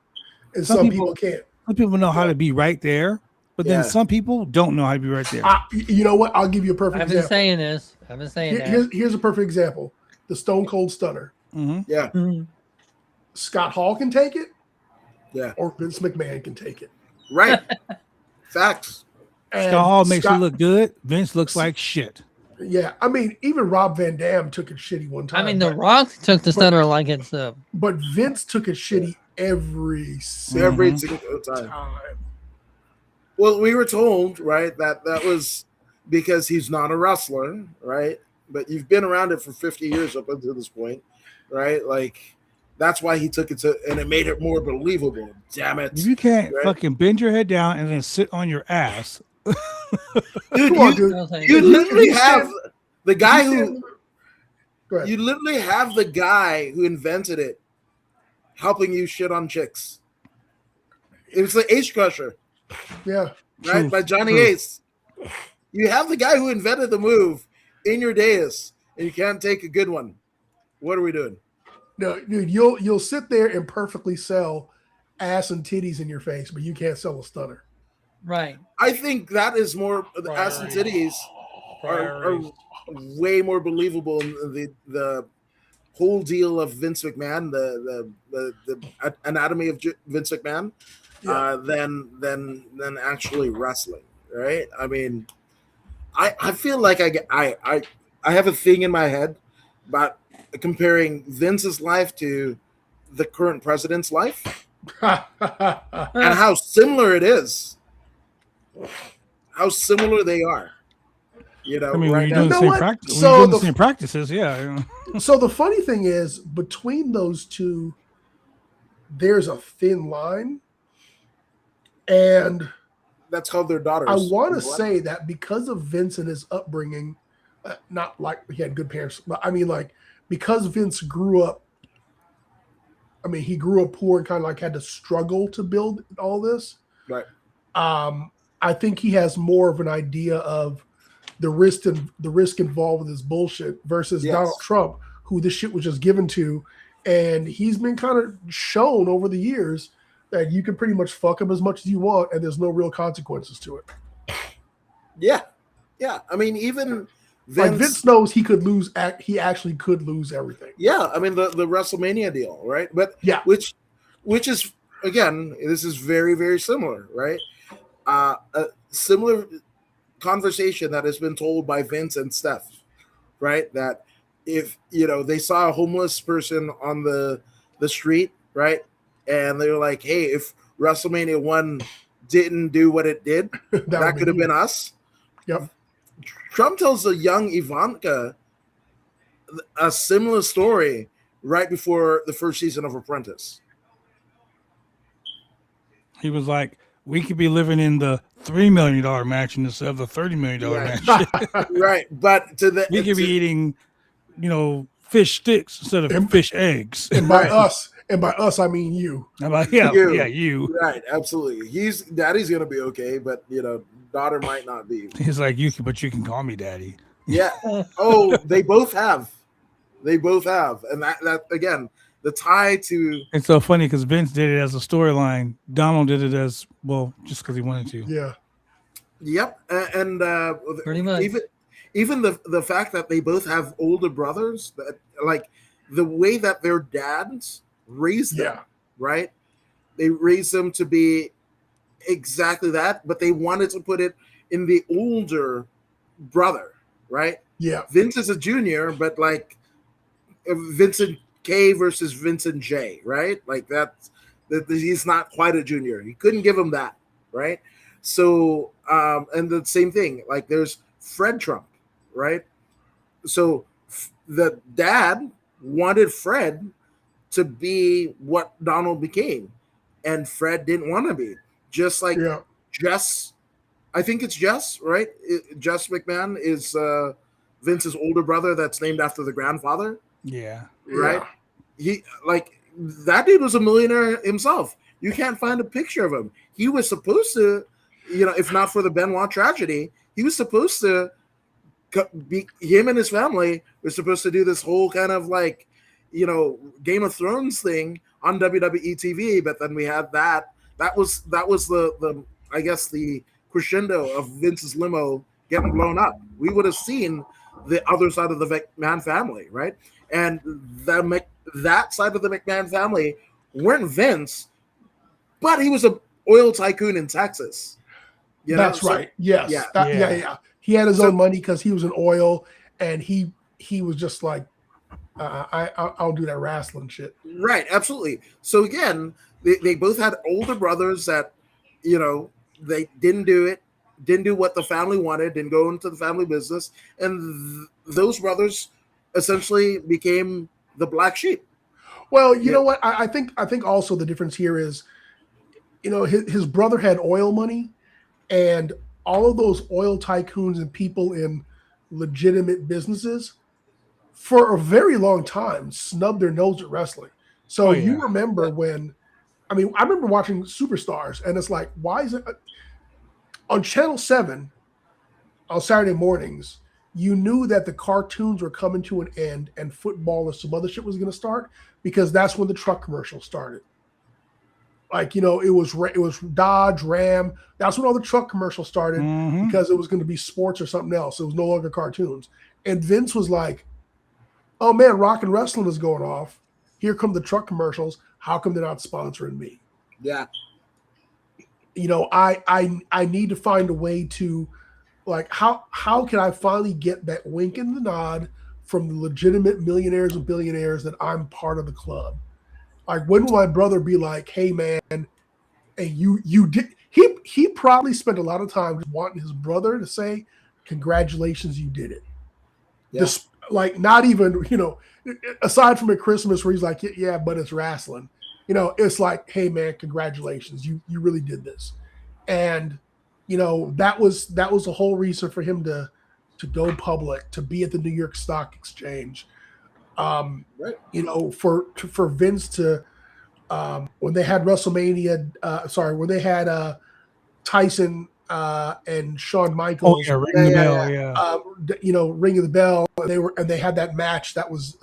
And some people can't. Some people know how to be right there, but then some people don't know how to be right there. You know what? I'll give you a perfect example. I've been saying that. Here's a perfect example. The Stone Cold Stunner. Mm-hmm. Yeah. Mhm. Scott Hall can take it. Yeah. Or Vince McMahon can take it. Right. Facts. And Scott Hall makes it look good. Vince looks like shit. Yeah. I mean, even Rob Van Dam took it shitty one time. I mean, The Rock took the stunner like it's But Vince took it shitty every single time. Well, we were told, right, that was because he's not a wrestler, right? But you've been around it for 50 years up until this point, right? Like, that's why he took it and it made it more believable. Damn it. You can't fucking bend your head down and then sit on your ass. Dude, you literally have the guy you literally have the guy who invented it helping you shit on chicks. It was the Ace Crusher. Yeah. Right? By Johnny Ace. You have the guy who invented the move in your dais, and you can't take a good one. What are we doing? No, dude, you'll sit there and perfectly sell ass and titties in your face, but you can't sell a stunner. Right. I think that is more the ass and titties are way more believable in the whole deal of Vince McMahon, the anatomy of Vince McMahon, than actually wrestling. Right? I mean, I feel like I have a thing in my head about comparing Vince's life to the current president's life and how similar it is. How similar they are. You know, I mean, right you're doing now. the same practices, yeah. So the funny thing is, between those two, there's a thin line. And that's called their daughters. I want to say that because of Vince and his upbringing, not like he had good parents, but I mean, like, because Vince grew up, I mean, he grew up poor and kind of like had to struggle to build all this. Right. I think he has more of an idea of the risk involved with this bullshit versus Donald Trump, who this shit was just given to, and he's been kind of shown over the years that you can pretty much fuck him as much as you want, and there's no real consequences to it. Yeah. I mean, even Vince knows he could lose. He actually could lose everything. Yeah, I mean the WrestleMania deal, right? But which is, again, this is very, very similar, right? A similar conversation that has been told by Vince and Steph, right? That if they saw a homeless person on the street, right, and they were like, "Hey, if WrestleMania 1 didn't do what it did, that could have been us." Yep. Trump tells a young Ivanka a similar story right before the first season of Apprentice. He was like, we could be living in the $3 million mansion instead of the $30 million mansion. Right. But we could be eating, fish sticks instead of fish eggs. And by us, I mean you. You. Right, absolutely. Daddy's gonna be okay, but daughter might not be. He's like, but you can call me daddy. Yeah. Oh, they both have. And that again, the tie to. It's so funny because Vince did it as a storyline. Donald did it as just because he wanted to. Yeah. Yep, and pretty much even the fact that they both have older brothers, that like the way that their dads raised them, right? They raised them to be exactly that, but they wanted to put it in the older brother, right? Yeah. Vince is a junior, but like Vincent K versus Vincent J, right? Like that he's not quite a junior. He couldn't give him that, right? So, and the same thing, like there's Fred Trump, right? So the dad wanted Fred to be what Donald became, and Fred didn't want to be. Just like Jess, I think it's Jess, right? Jess McMahon is Vince's older brother that's named after the grandfather. Yeah. Right? He that dude was a millionaire himself. You can't find a picture of him. He was supposed to, if not for the Benoit tragedy, he was supposed to be, him and his family were supposed to do this whole kind of like, Game of Thrones thing on WWE TV, but then we had that was the I guess the crescendo of Vince's limo getting blown up. We would have seen the other side of the McMahon family, right? And that side of the McMahon family weren't Vince, but he was an oil tycoon in Texas. That's right. Yes. Yeah. He had his own money because he was in oil, and he was just like, I'll do that wrestling shit. Right. Absolutely. So again, they both had older brothers that, they didn't do it, didn't do what the family wanted, didn't go into the family business, and those brothers essentially became the black sheep. Well, you know what? I think also the difference here is, his brother had oil money, and all of those oil tycoons and people in legitimate businesses for a very long time snubbed their nose at wrestling. So you remember when, I remember watching Superstars, and it's like, why is it on Channel 7 on Saturday mornings? You knew that the cartoons were coming to an end and football or some other shit was going to start, because that's when the truck commercials started. Like, it was Dodge, Ram. That's when all the truck commercials started, because it was going to be sports or something else. It was no longer cartoons. And Vince was like, oh man, rock and wrestling is going off. Here come the truck commercials. How come they're not sponsoring me? Yeah. I need to find a way to, like, how can I finally get that wink and the nod from the legitimate millionaires and billionaires that I'm part of the club? Like, when will my brother be like, hey man, hey, you did, he probably spent a lot of time just wanting his brother to say, congratulations, you did it. Yeah. Like, not even, aside from at Christmas where he's like, yeah, but it's wrestling. It's like, hey man, congratulations, you really did this. And that was the whole reason for him to go public, to be at the New York Stock Exchange. Right. For Vince to, when they had WrestleMania, when they had Tyson and Shawn Michaels, ring the bell, ringing the bell, and they had that match that was.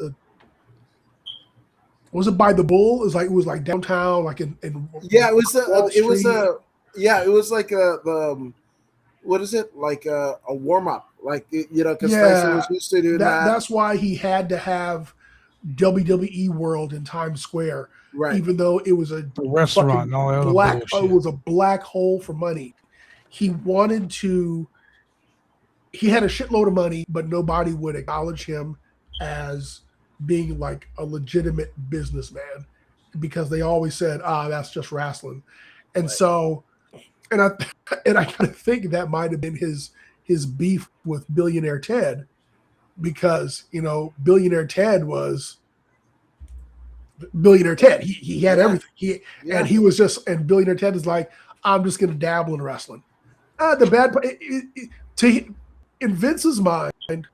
Was it by the Bull? It was like downtown, like in it was like what is it, like a warm up, like because Tyson was used to doing that. That's why he had to have WWE World in Times Square, right? Even though it was a restaurant, and all that black, it was a black hole for money. He wanted to. He had a shitload of money, but nobody would acknowledge him as being like a legitimate businessman. because they always said, that's just wrestling. And Right. so, and I kind of think that might have been his beef with Billionaire Ted, because, Billionaire Ted was Billionaire Ted. He had everything. And he was and Billionaire Ted is like, I'm just going to dabble in wrestling. The bad part, in Vince's mind,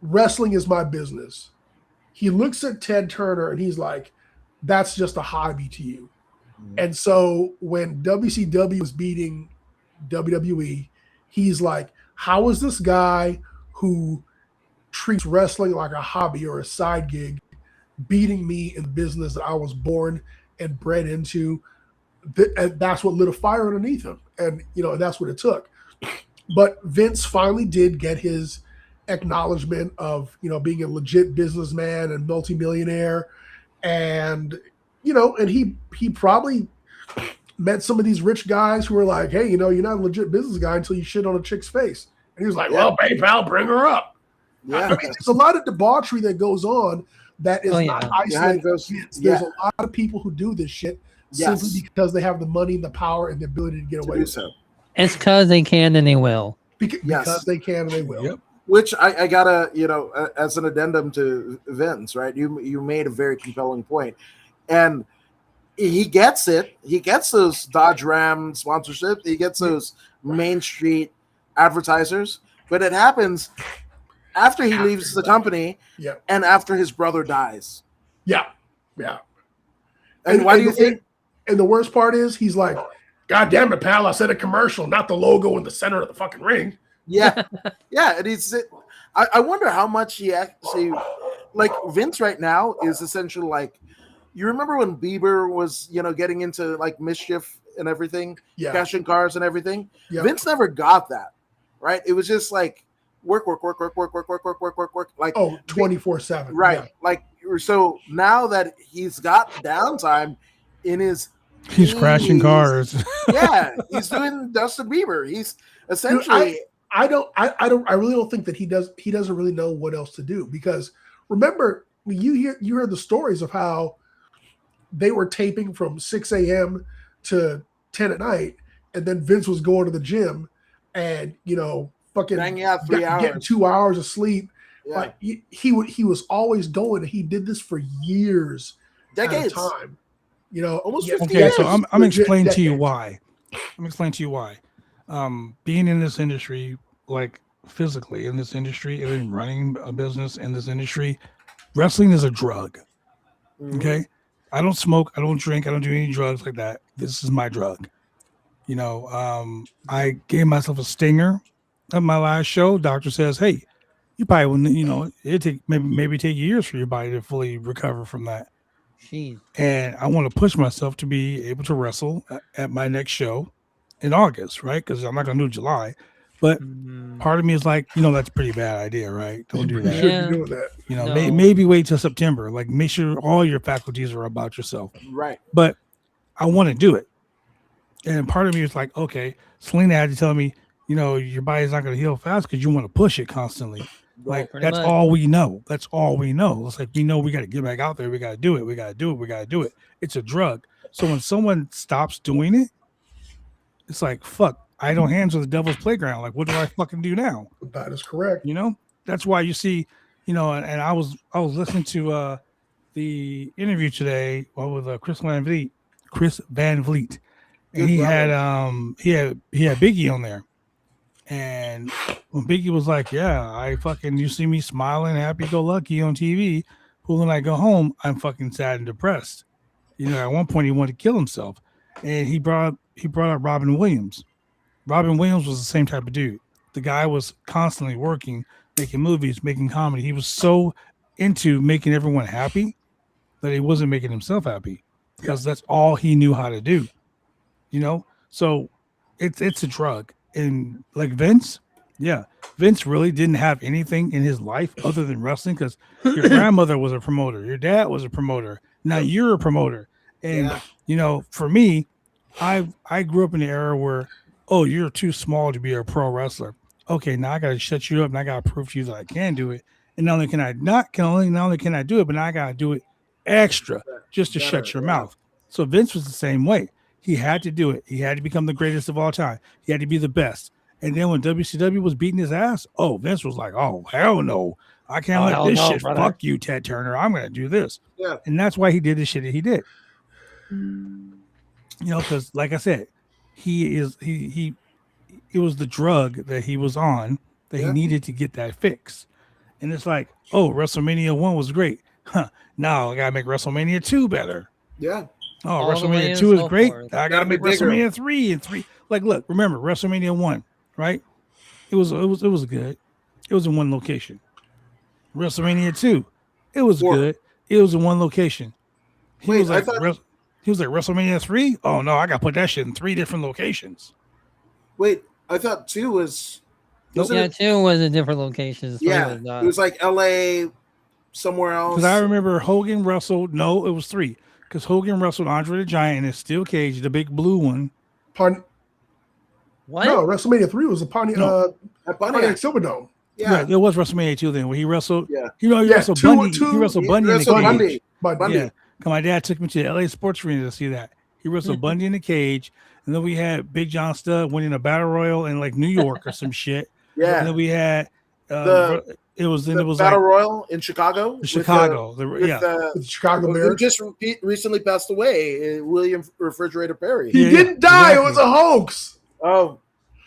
wrestling is my business. He looks at Ted Turner and he's like, that's just a hobby to you. Mm-hmm. And so when WCW was beating WWE, he's like, how is this guy who treats wrestling like a hobby or a side gig beating me in the business that I was born and bred into? And that's what lit a fire underneath him. And, that's what it took. But Vince finally did get his acknowledgement of, being a legit businessman and multimillionaire. And, and he probably met some of these rich guys who were like, hey, you're not a legit business guy until you shit on a chick's face. And he was like, well, PayPal, bring her up. Yeah. I mean, there's a lot of debauchery that goes on that is not isolated. There's a lot of people who do this shit simply because they have the money, the power, and the ability to get away with it. It's because they can and they will. Because they can and they will. Yep. Which I gotta, as an addendum to Vince, right? You made a very compelling point. And he gets it. He gets those Dodge Ram sponsorships. He gets those Main Street advertisers. But it happens after he leaves the company and after his brother dies. Yeah. And why do you think? And the worst part is he's like, God damn it, pal, I said a commercial, not the logo in the center of the fucking ring. Yeah. And I wonder how much he actually, like, Vince right now is essentially like, you remember when Bieber was, getting into like mischief and everything, cashing cars and everything? Yeah. Vince never got that, right? It was just like work. Like 24/7. Right. Yeah. Like, so now that he's got downtime in his, he's crashing cars. He's doing Dustin Bieber. He's essentially. I really don't think that he doesn't really know what else to do, because remember, you heard the stories of how they were taping from 6 a.m. to 10 at night, and then Vince was going to the gym and fucking banging out 3 hours, getting 2 hours of sleep. Yeah. Like he was always going. He did this for years, decades, at a time. Almost 50 years. So I'm explaining to you why. Being in this industry, like physically in this industry, and then running a business in this industry, wrestling is a drug. Mm-hmm. Okay, I don't smoke, I don't drink, I don't do any drugs like that. This is my drug. I gave myself a stinger at my last show. Doctor says, "Hey, you probably wouldn't. It take maybe take years for your body to fully recover from that." Jeez. And I want to push myself to be able to wrestle at my next show in August, right? Because I'm not going to do July. But part of me is like, that's a pretty bad idea, right? Don't do that. Shouldn't be doing that. Maybe wait till September. Like, make sure all your faculties are about yourself. Right. But I want to do it. And part of me is like, okay, Selena had to tell me, your body's not going to heal fast because you want to push it constantly. Like, that's all we know. That's all we know. It's like, we know we got to get back out there. We got to do it. We got to do it. We got to do it. It's a drug. So when someone stops doing it, it's like, fuck, idle hands are the devil's playground. Like, what do I fucking do now? That is correct. That's why you see, and I was listening to the interview today with Chris Van Vliet. And he had Biggie on there. And when Biggie was like, you see me smiling, happy-go-lucky on TV, but when I go home, I'm fucking sad and depressed. At one point he wanted to kill himself. And he brought up Robin Williams. Robin Williams was the same type of dude. The guy was constantly working, making movies, making comedy. He was so into making everyone happy that he wasn't making himself happy, because that's all he knew how to do. So it's a drug. And like Vince really didn't have anything in his life other than wrestling, because your grandmother was a promoter, your dad was a promoter, now you're a promoter. And for me, I grew up in the era where, oh, you're too small to be a pro wrestler. Okay, now I gotta shut you up and I gotta prove to you that I can do it. And not only can I do it, but now I gotta do it extra. just to shut your mouth. So Vince was the same way. He had to do it. He had to become the greatest of all time. He had to be the best. And then when WCW was beating his ass, Vince was like, oh, hell no. I can't let this shit. Brother. Fuck you, Ted Turner. I'm going to do this. Yeah. And that's why he did the shit that he did. Because like I said, it was the drug that he was on that he needed to get that fix. And it's like, WrestleMania 1 was great. Huh. Now I got to make WrestleMania 2 better. Yeah. Oh, WrestleMania 2 is great. I got to make WrestleMania 3 and 3. Like, look, remember WrestleMania 1, right? It was good. It was in one location. WrestleMania 2, it was good. It was in one location. He was like WrestleMania 3. Oh no, I got to put that shit in 3 different locations. Wait, I thought 2 was. Yeah, 2 was in different locations. Yeah, it was like LA, somewhere else. Because I remember Hogan wrestled. No, it was 3. Because Hogan wrestled Andre the Giant in a steel cage, the big blue one. What? No, WrestleMania 3 was a Pontiac Silverdome. Yeah, it was WrestleMania 2 then where he wrestled. Yeah, he wrestled Bundy. He wrestled Bundy in the cage. Bundy. Yeah, because my dad took me to the LA Sports Arena to see that. He wrestled Bundy in the cage, and then we had Big John Studd winning a battle royal in like New York or some shit. Yeah, and then we had battle royal in Chicago. The Chicago, the Chicago Bears. Who just recently passed away, William Refrigerator Perry. He didn't die. Exactly. It was a hoax.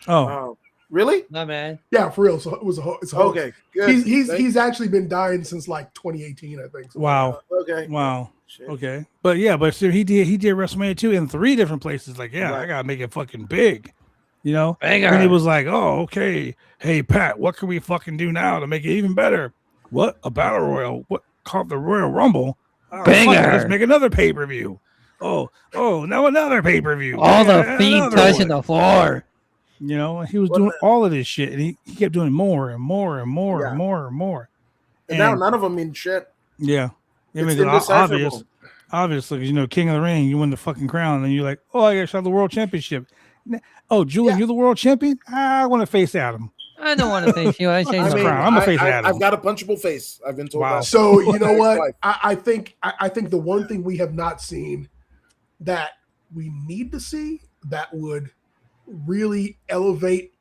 Oh, really? No, man. Yeah, for real. So it was a hoax. Okay, good. He's actually been dying since like 2018, I think. So. Wow. Okay. Wow. Shit. Okay. But so he did WrestleMania 2 in 3 different places. Like, I gotta make it fucking big. And he was like, oh, okay. Hey, Pat, what can we fucking do now to make it even better? What? A battle royal? What? Called the Royal Rumble? Let's make another pay-per-view. Oh, now another pay-per-view. All the feet touching the floor. He was doing all of this shit, and he kept doing more and more and more and more and more. And now none of them mean shit. Yeah. It's obviously, King of the Ring, you win the fucking crown, and you're like, I got to shot the world championship. Oh, Julian, you're the world champion? I want to face Adam. I don't want to face you. I changed the crown. I'm going to face Adam. I've got a punchable face. I've been told that. So, you know what? I think the one thing we have not seen that we need to see that would really elevate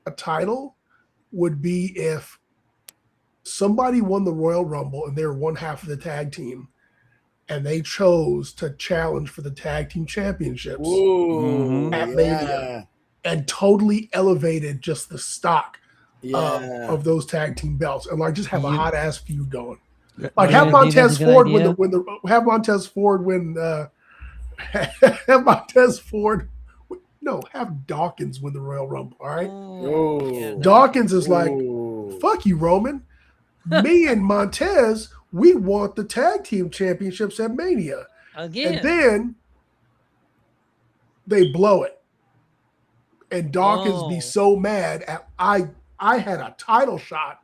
a title would be if somebody won the Royal Rumble and they were one half of the tag team and they chose to challenge for the tag team championships at Mania and totally elevated just the stock of those tag team belts and like just have a hot ass feud going. Like have Montez Ford have Montez Ford have Dawkins win the Royal Rumble, all right? Dawkins is like, fuck you, Roman. Me and Montez, we want the tag team championships at Mania. Again. And then they blow it. And Dawkins be so mad at I had a title shot.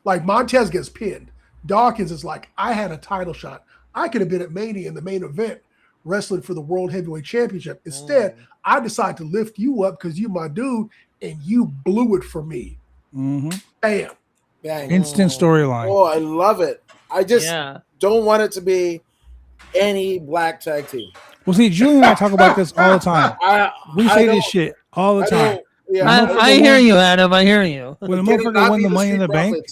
Like Montez gets pinned. Dawkins is like, I had a title shot. I could have been at Mania in the main event wrestling for the World Heavyweight Championship. Instead, I decided to lift you up because you're my dude and you blew it for me. Mm-hmm. Bam. Bang. Instant storyline. Oh, I love it. I just don't want it to be any black tag team. Well, see, Julian and I talk about this all the time. We say this shit all the time. I hear you, Adam. I hear you. When the motherfucker won the Money in the Bank.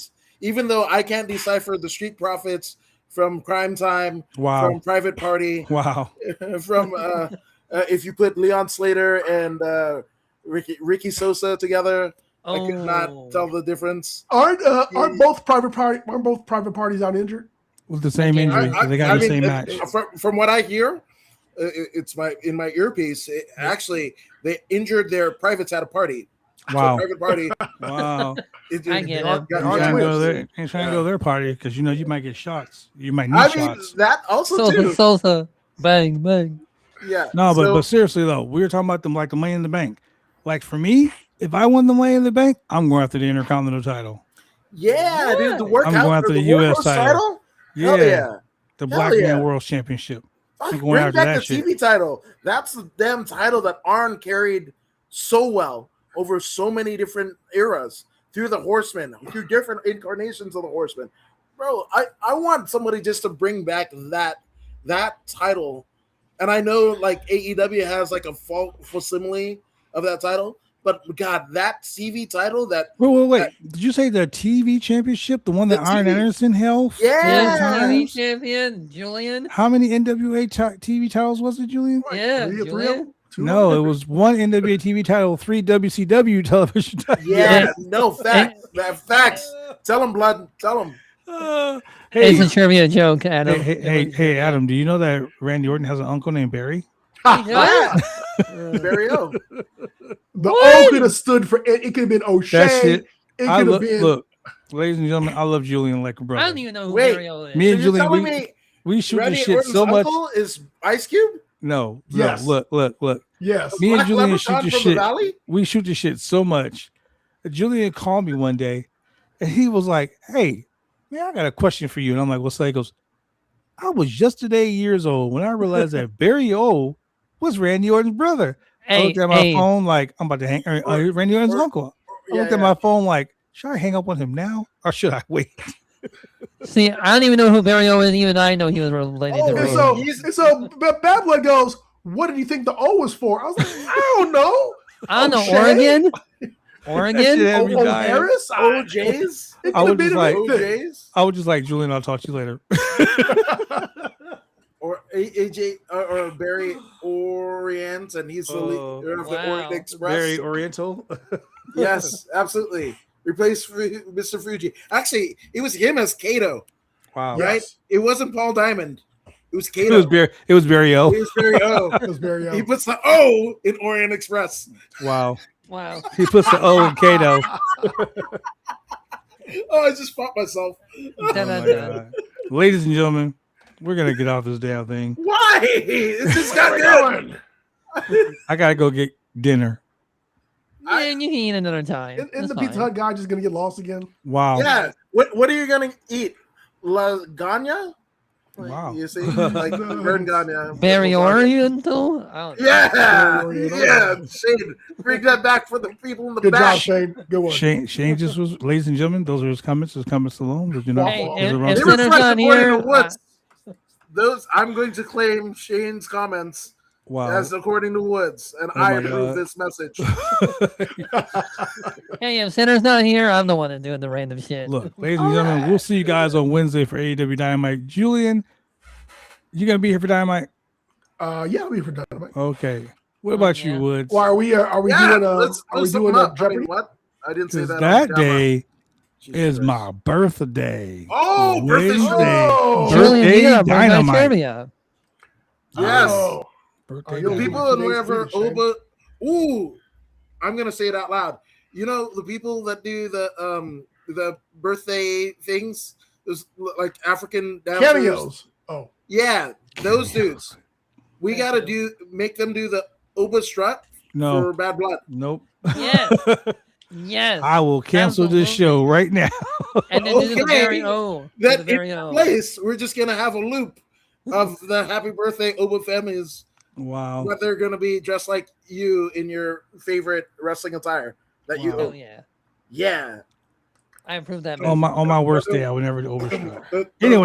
Even though I can't decipher the Street Profits from Crime Time, from Private Party, from if you put Leon Slater and Ricky Sosa together, I could not tell the difference. Aren't both private parties out injured? With the same injury, they got the same match. From what I hear, it's in my earpiece. Actually, they injured their privates at a party. Wow. So private party. Wow. I get it. Ain't trying to go to their party because you might get shots. You might need shots. That also too. Sosa, bang, bang. Yeah. No, but seriously though, we were talking about them like the Money in the Bank. Like for me, if I won the Money in the Bank, I'm going after the Intercontinental title. Yeah, dude, the workout. I'm going after the U.S. title. Yeah. The Black Man World Championship. Bring back the TV title. That's the damn title that Arn carried so well over so many different eras through the Horsemen, through different incarnations of the Horsemen. Bro, I want somebody just to bring back that title, and I know like AEW has like a facsimile of that title, but God, that TV title that Wait. Did you say the TV championship, the one that The Arn TV. Anderson held? Yeah. TV champion, Julian. How many NWA TV titles was it, Julian? Yeah, Three of Julian. them? Two No, of it them? was one NWA TV title, 3 WCW television titles. Yeah, no facts. Facts. Tell him, blood. Tell him. It's a trivia joke, Adam. Hey, Adam, do you know that Randy Orton has an uncle named Barry? He does? Very O. The O could have stood for it. It could have been O'Shea. That shit. It could have been. Look, ladies and gentlemen, I love Julian like a I brother. don't even know who Wait, Mario is. Me and So you're Julian, telling me we shoot Randy this shit Orton's so much. uncle is Ice Cube? No, Yes. look. Yes. Me and Black Julian Leprechaun shoot this from the shit. Valley? We shoot this shit so much. Julian called me one day, and he was like, "Hey, man, I got a question for you." And I'm like, "What's that?" He goes, "I was just today years old when I realized that Barry O was Randy Orton's brother." I looked at my phone like I'm about to hang. Randy Orton's uncle. I looked at my phone like, should I hang up on him now or should I wait? See, I don't even know who Barry O is. Even I know he was related to And Randy. so Bad Blood goes, what did you think the O was for? I was like, I don't know. I don't know, O'Shea? Oregon? That shit Oregon? had me dying. Harris? OJ's? It I could was have been just like, anything. OJ's? I was just like, Julian, I'll talk to you later. Or AJ or Barry Orient, and he's the leader of the wow. Orient Express. Very Oriental. Yes, absolutely. Replaced Mr. Fuji. Actually, it was him as Kato, Wow. right? Yes. It wasn't Paul Diamond. It was It Kato. was Barry. It was Barry O. It was Barry O. It was very He puts the O in Orient Express. Wow. Wow. He puts the O in Kato. Oh, I just fought myself. Oh my God. Ladies and gentlemen, we're gonna get off this damn thing. Why? It just got good. I gotta go get dinner. Man, you can eat another time. Isn't That's the Pizza fine. Hut guy just going to get lost again? Wow. Yeah. What are you gonna eat? Lasagna? Wow. You see, like Vern Gagne. Barry Oriental? I don't know. Yeah, Oriental. yeah. Shane, bring that back for the people in the Good back. job, Shane. Good one. Shane just was, ladies and gentlemen, those are his comments. His comments alone. Did you know? Hey, those if- are wrong? if They were Sinner's fresh not according here, to Woods. Those I'm going to claim Shane's comments Wow. as according to Woods, and Oh I my approve God. this message. Hey, if Sinner's not here, I'm the one that's doing the random shit. Look, ladies and gentlemen, we'll see you guys on Wednesday for AEW Dynamite. Julian, you gonna be here for Dynamite? Yeah, I'll be for Dynamite. Okay. What about yeah. you, Woods? Why are we Yeah, doing let's are we sum doing up. a Jeopardy? What? I didn't say Because that. on that camera. day Jesus is Christ. my birthday. Oh, birthday Wednesday. Oh. Julian, you got a birthday Dynamite. trivia. Yes. Oh. Birthday you'll Dynamite. People and Today's wherever British, Shane. Oba. Ooh, I'm gonna say it out loud. You know the people that do the birthday things, those like African dancers. Cameos. Oh. Yeah, those dudes. We gotta make them do the Oba strut No, for Bad Blood. nope. Yes. Yes. I will cancel this show right now. And then do the Okay. very O. That The very in O. place, we're just gonna have a loop of the happy birthday Oba families. Wow. But they're gonna be dressed like you in your favorite wrestling attire that you Wow. Oh, own. yeah. Yeah. I approve that. On my worst day, I would never overstrap. Uh, Anyway.